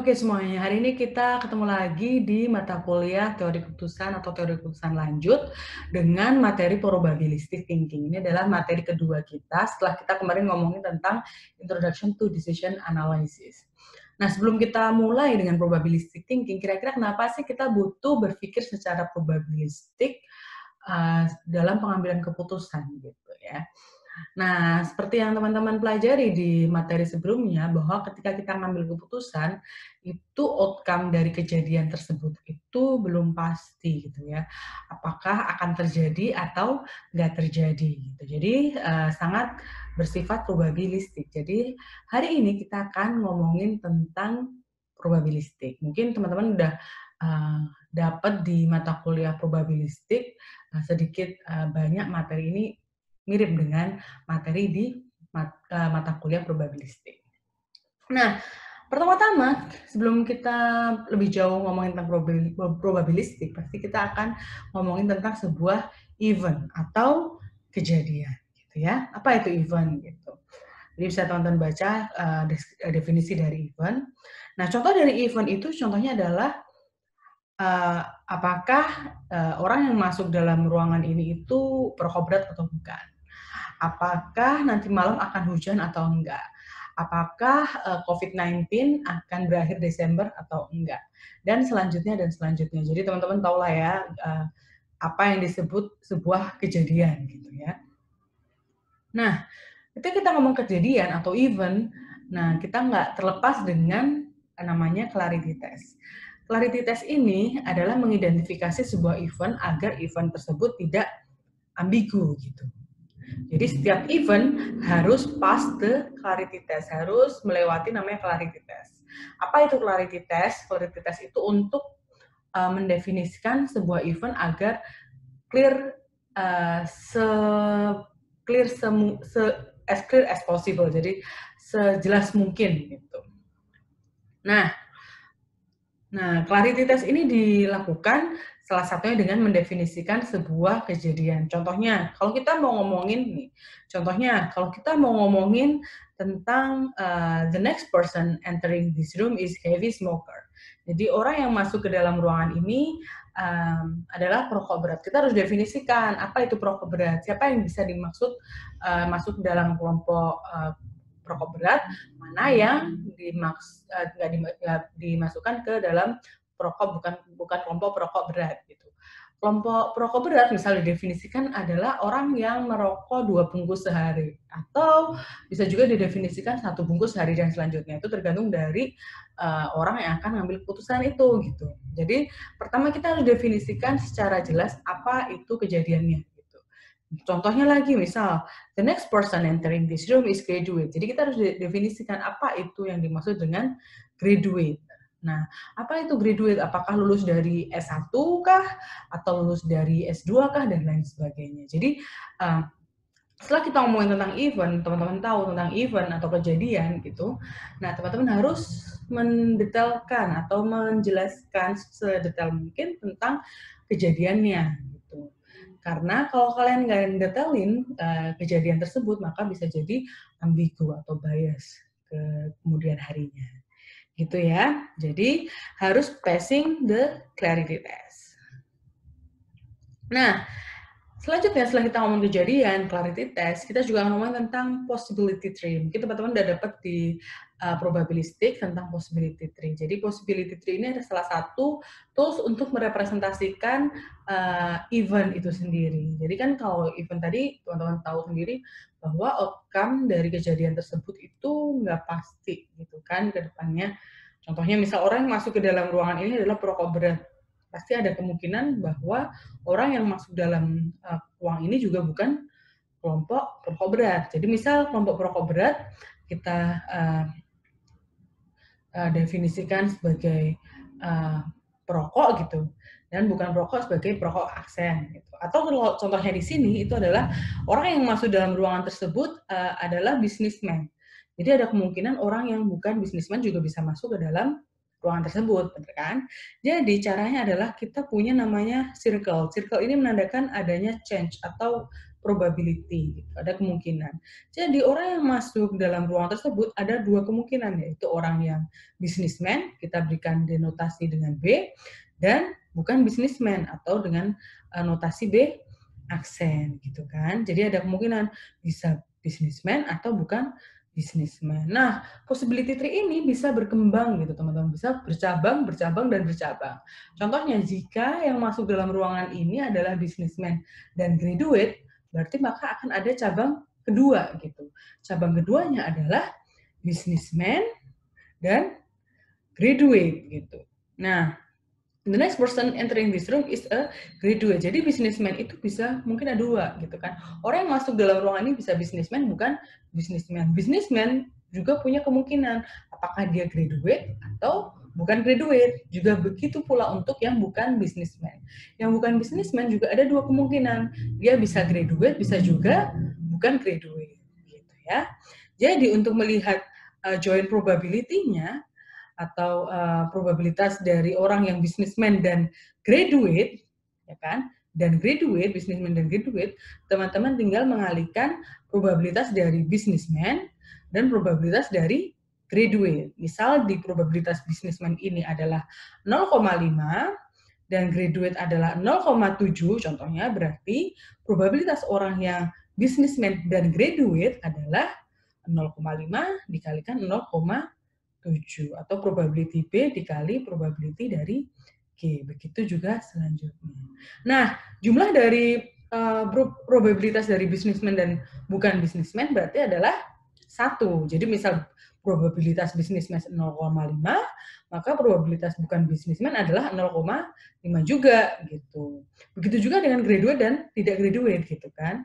Oke semuanya, hari ini kita ketemu lagi di mata kuliah teori keputusan atau teori keputusan lanjut dengan materi probabilistic thinking. Ini adalah materi kedua kita setelah kita kemarin ngomongin tentang Introduction to Decision Analysis. Nah, sebelum kita mulai dengan probabilistic thinking, kira-kira kenapa sih kita butuh berpikir secara probabilistik dalam pengambilan keputusan gitu ya. Nah, seperti yang teman-teman pelajari di materi sebelumnya, bahwa ketika kita ngambil keputusan, itu outcome dari kejadian tersebut itu belum pasti gitu ya. Apakah akan terjadi atau nggak terjadi gitu. Jadi sangat bersifat probabilistik. Jadi hari ini kita akan ngomongin tentang probabilistik. Mungkin teman-teman udah dapat di mata kuliah probabilistik sedikit banyak materi ini mirip dengan materi di mata kuliah probabilistik. Nah, pertama-tama sebelum kita lebih jauh ngomongin tentang probabilistik, pasti kita akan ngomongin tentang sebuah event atau kejadian, gitu ya. Apa itu event gitu? Jadi bisa teman-teman baca definisi dari event. Nah, contoh dari event itu contohnya adalah apakah orang yang masuk dalam ruangan ini itu perokok berat atau bukan? Apakah nanti malam akan hujan atau enggak? Apakah COVID-19 akan berakhir Desember atau enggak? Dan selanjutnya dan selanjutnya. Jadi teman-teman tahulah ya apa yang disebut sebuah kejadian gitu ya. Nah, ketika kita ngomong kejadian atau event, nah kita nggak terlepas dengan namanya clarity test. Clarity test ini adalah mengidentifikasi sebuah event agar event tersebut tidak ambigu gitu. Jadi setiap event harus pass the clarity test, harus melewati namanya clarity test. Apa itu clarity test? Clarity test itu untuk mendefinisikan sebuah event agar clear se clear as clear as possible. Jadi sejelas mungkin gitu. Nah, clarity test ini dilakukan salah satunya dengan mendefinisikan sebuah kejadian. Contohnya, kalau kita mau ngomongin tentang the next person entering this room is heavy smoker. Jadi orang yang masuk ke dalam ruangan ini adalah perokok berat. Kita harus definisikan apa itu perokok berat, siapa yang bisa dimaksud masuk dalam kelompok perokok berat, mana yang nggak dimasukkan ke dalam perokok bukan kelompok perokok berat gitu. Kelompok perokok berat misalnya didefinisikan adalah orang yang merokok 2 bungkus sehari, atau bisa juga didefinisikan 1 bungkus sehari dan selanjutnya. Itu tergantung dari orang yang akan ngambil keputusan itu gitu. Jadi pertama kita harus definisikan secara jelas apa itu kejadiannya gitu. Contohnya lagi misal the next person entering this room is graduate. Jadi kita harus definisikan apa itu yang dimaksud dengan graduate. Nah, apa itu graduate? Apakah lulus dari S1 kah? Atau lulus dari S2 kah? Dan lain sebagainya. Jadi, setelah kita ngomongin tentang event, teman-teman tahu tentang event atau kejadian gitu, nah teman-teman harus mendetailkan atau menjelaskan sedetail mungkin tentang kejadiannya gitu. Karena kalau kalian nggak detailin kejadian tersebut, maka bisa jadi ambigu atau bias ke kemudian harinya. Gitu ya. Jadi harus passing the clarity test. Nah, selanjutnya setelah kita ngomong kejadian, clarity test, kita juga ngomongin tentang possibility tree. Mungkin teman-teman udah dapat di probabilistik tentang possibility tree. Jadi possibility tree ini adalah salah satu tools untuk merepresentasikan event itu sendiri. Jadi kan kalau event tadi teman-teman tahu sendiri bahwa outcome dari kejadian tersebut itu nggak pasti gitu kan ke depannya. Contohnya misal orang yang masuk ke dalam ruangan ini adalah perokok berat. Pasti ada kemungkinan bahwa orang yang masuk dalam ruang ini juga bukan kelompok perokok berat. Jadi misal kelompok perokok berat kita definisikan sebagai perokok gitu, dan bukan perokok sebagai perokok aksen gitu. Atau kalau contohnya di sini itu adalah orang yang masuk dalam ruangan tersebut adalah businessman. Jadi ada kemungkinan orang yang bukan businessman juga bisa masuk ke dalam ruangan tersebut, benar kan? Jadi caranya adalah kita punya namanya circle. Circle ini menandakan adanya change atau probability, gitu. Ada kemungkinan. Jadi orang yang masuk dalam ruang tersebut ada dua kemungkinan, yaitu orang yang businessman, kita berikan denotasi dengan B, dan bukan businessman atau dengan notasi B aksen, gitu kan. Jadi ada kemungkinan bisa businessman atau bukan businessman. Nah, possibility tree ini bisa berkembang gitu teman-teman, bisa bercabang, bercabang, dan bercabang. Contohnya jika yang masuk dalam ruangan ini adalah businessman dan graduate, berarti maka akan ada cabang kedua gitu. Cabang keduanya adalah businessman dan graduate gitu. Nah, the next person entering this room is a graduate. Jadi businessman itu bisa mungkin ada dua gitu kan. Orang yang masuk dalam ruangan ini bisa businessman bukan businessman. Businessman juga punya kemungkinan apakah dia graduate atau bukan graduate. Juga begitu pula untuk yang bukan businessman. Yang bukan businessman juga ada dua kemungkinan. Dia bisa graduate, bisa juga bukan graduate gitu ya. Jadi untuk melihat joint probability-nya atau probabilitas dari orang yang businessman dan graduate, ya kan? Dan graduate, businessman dan graduate, teman-teman tinggal mengalihkan probabilitas dari businessman dan probabilitas dari graduate. Misal di probabilitas businessman ini adalah 0,5 dan graduate adalah 0,7 contohnya, berarti probabilitas orang yang businessman dan graduate adalah 0,5 dikalikan 0,7 atau probability B dikali probability dari G. Begitu juga selanjutnya. Nah, jumlah dari probabilitas dari businessman dan bukan businessman berarti adalah 1. Jadi misal probabilitas businessman 0,5, maka probabilitas bukan businessman adalah 0,5 juga gitu. Begitu juga dengan graduate dan tidak graduate gitu kan.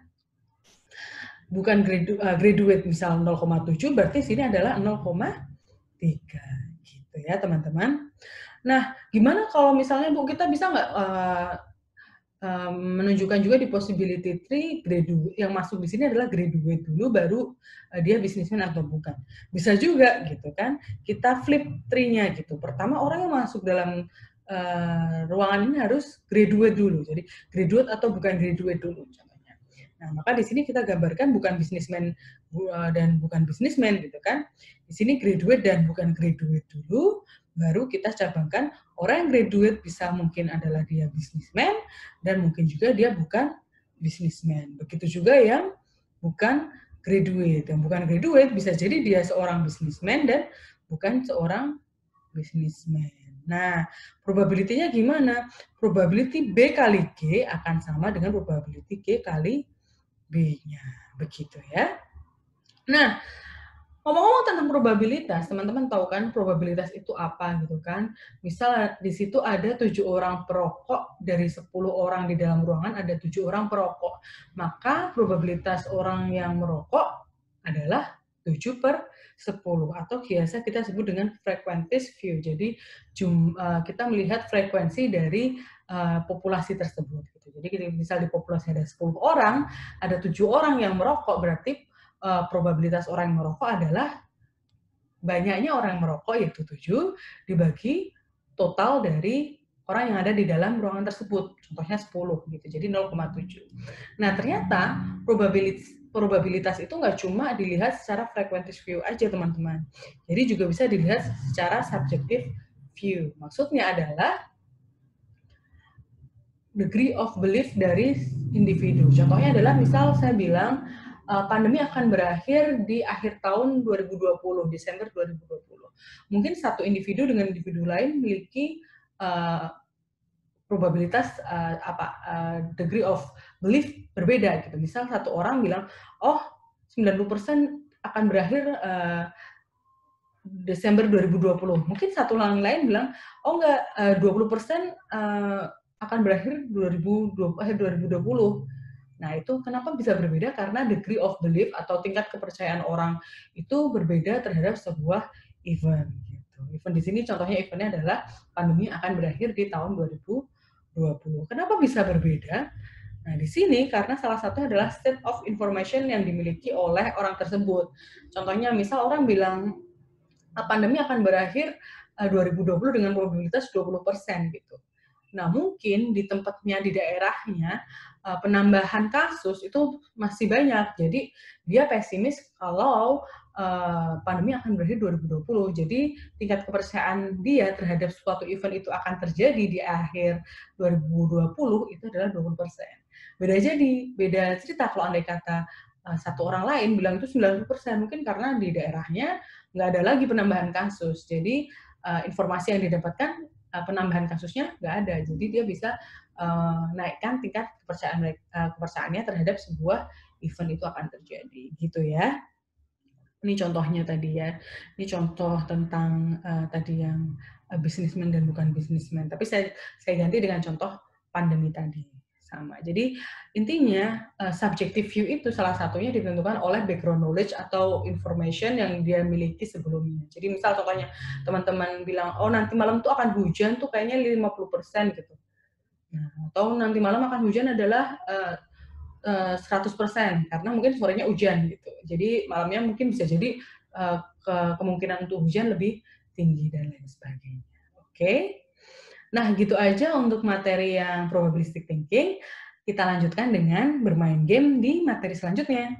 Bukan graduate misal 0,7 berarti sini adalah 0,3 gitu ya teman-teman. Nah, gimana kalau misalnya Bu kita bisa nggak menunjukkan juga di possibility tree graduate yang masuk di sini adalah graduate dulu baru dia businessman atau bukan. Bisa juga gitu kan. Kita flip tree-nya gitu. Pertama orang yang masuk dalam ruangan ini harus graduate dulu. Jadi graduate atau bukan graduate dulu contohnya. Nah, maka di sini kita gambarkan bukan businessman dan bukan businessman gitu kan. Di sini graduate dan bukan graduate dulu, baru kita cabangkan orang yang graduate bisa mungkin adalah dia businessman dan mungkin juga dia bukan businessman. Begitu juga yang bukan graduate. Yang bukan graduate bisa jadi dia seorang businessman dan bukan seorang businessman. Nah, probability-nya gimana? Probability B kali G akan sama dengan probability G kali B-nya. Begitu ya. Nah, ngomong-ngomong tentang probabilitas, teman-teman tahu kan probabilitas itu apa gitu kan? Misal di situ ada 7 orang perokok, dari 10 orang di dalam ruangan ada 7 orang perokok. Maka probabilitas orang yang merokok adalah 7/10 atau biasa kita sebut dengan frequentist view. Jadi kita melihat frekuensi dari populasi tersebut. Gitu. Jadi misal di populasi ada 10 orang, ada 7 orang yang merokok, berarti probabilitas orang yang merokok adalah banyaknya orang yang merokok yaitu 7 dibagi total dari orang yang ada di dalam ruangan tersebut. Contohnya 10 gitu. Jadi 0,7. Nah, ternyata probabilitas itu nggak cuma dilihat secara frequentist view aja, teman-teman. Jadi juga bisa dilihat secara subjective view. Maksudnya adalah degree of belief dari individu. Contohnya adalah misal saya bilang pandemi akan berakhir di akhir tahun 2020, Desember 2020. Mungkin satu individu dengan individu lain memiliki probabilitas degree of belief berbeda gitu. Misal satu orang bilang, "Oh, 90% akan berakhir Desember 2020." Mungkin satu orang lain bilang, "Oh enggak, 20% akan berakhir 2020. Nah, itu kenapa bisa berbeda? Karena degree of belief atau tingkat kepercayaan orang itu berbeda terhadap sebuah event. Gitu. Event di sini contohnya eventnya adalah pandemi akan berakhir di tahun 2020. Kenapa bisa berbeda? Nah, di sini karena salah satunya adalah state of information yang dimiliki oleh orang tersebut. Contohnya, misal orang bilang pandemi akan berakhir 2020 dengan probabilitas 20% gitu. Nah, mungkin di tempatnya, di daerahnya, penambahan kasus itu masih banyak. Jadi dia pesimis kalau, pandemi akan berakhir 2020. Jadi tingkat kepercayaan dia terhadap suatu event itu akan terjadi di akhir 2020 itu adalah 20%. Beda cerita kalau andai kata, satu orang lain bilang itu 90%, mungkin karena di daerahnya nggak ada lagi penambahan kasus. Jadi, informasi yang didapatkan, penambahan kasusnya nggak ada. Jadi dia bisa, naikkan tingkat kepercayaannya terhadap sebuah event itu akan terjadi, gitu ya. Ini contohnya tadi ya. Ini contoh tentang, tadi yang, businessman dan bukan businessman, tapi saya ganti dengan contoh pandemi tadi, sama. Jadi intinya, subjective view itu salah satunya ditentukan oleh background knowledge atau information yang dia miliki sebelumnya. Jadi misal contohnya teman-teman bilang, "Oh nanti malam tuh akan hujan tuh kayaknya 50% gitu. Nah, atau nanti malam akan hujan adalah, 100% karena mungkin sorenya hujan gitu. Jadi malamnya mungkin bisa jadi, kemungkinan untuk hujan lebih tinggi dan lain sebagainya. Oke. Nah, gitu aja untuk materi yang probabilistic thinking. Kita lanjutkan dengan bermain game di materi selanjutnya.